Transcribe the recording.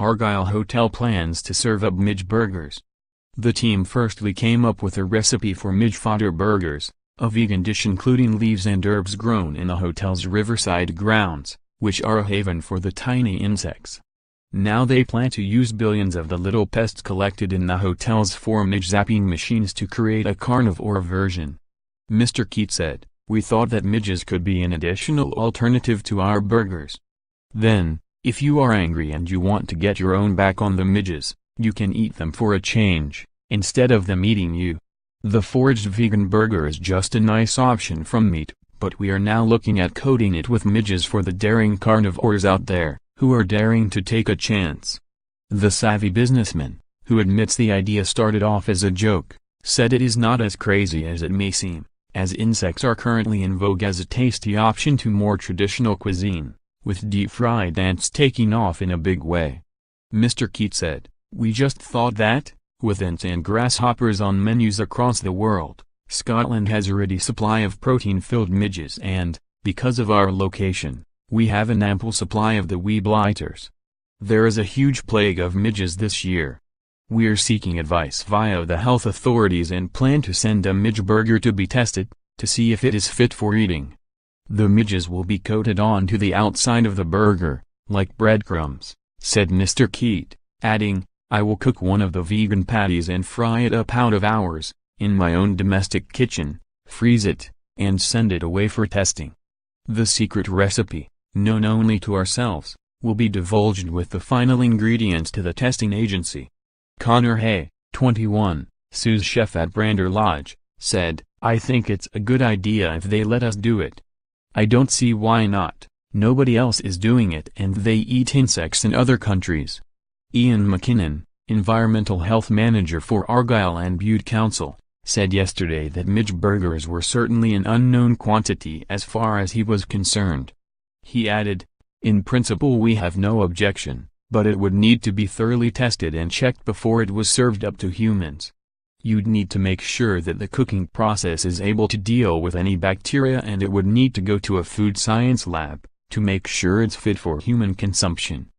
Argyll Hotel plans to serve up midge burgers. The team firstly came up with a recipe for midge fodder burgers, a vegan dish including leaves and herbs grown in the hotel's riverside grounds, which are a haven for the tiny insects. Now they plan to use billions of the little pests collected in the hotel's 4 midge zapping machines to create a carnivore version. Mr. Keat said, "We thought that midges could be an additional alternative to our burgers. Then, if you are angry and you want to get your own back on the midges, you can eat them for a change, instead of them eating you. The foraged vegan burger is just a nice option from meat, but we are now looking at coating it with midges for the daring carnivores out there, who are daring to take a chance." The savvy businessman, who admits the idea started off as a joke, said it is not as crazy as it may seem, as insects are currently in vogue as a tasty option to more traditional cuisine, with deep-fried ants taking off in a big way. Mr. Keat said, "We just thought that, with ants and grasshoppers on menus across the world, Scotland has a ready supply of protein-filled midges and, because of our location, we have an ample supply of the wee blighters. There is a huge plague of midges this year. We're seeking advice via the health authorities and plan to send a midge burger to be tested, to see if it is fit for eating. The midges will be coated onto the outside of the burger, like breadcrumbs," said Mr. Keat, adding, "I will cook one of the vegan patties and fry it up out of hours, in my own domestic kitchen, freeze it, and send it away for testing. The secret recipe, known only to ourselves, will be divulged with the final ingredients to the testing agency." Connor Hay, 21, sous chef at Brander Lodge, said, "I think it's a good idea if they let us do it. I don't see why not. Nobody else is doing it and they eat insects in other countries." Ian McKinnon, environmental health manager for Argyll and Bute Council, said yesterday that midge burgers were certainly an unknown quantity as far as he was concerned. He added, "In principle we have no objection, but it would need to be thoroughly tested and checked before it was served up to humans. You'd need to make sure that the cooking process is able to deal with any bacteria and it would need to go to a food science lab, to make sure it's fit for human consumption."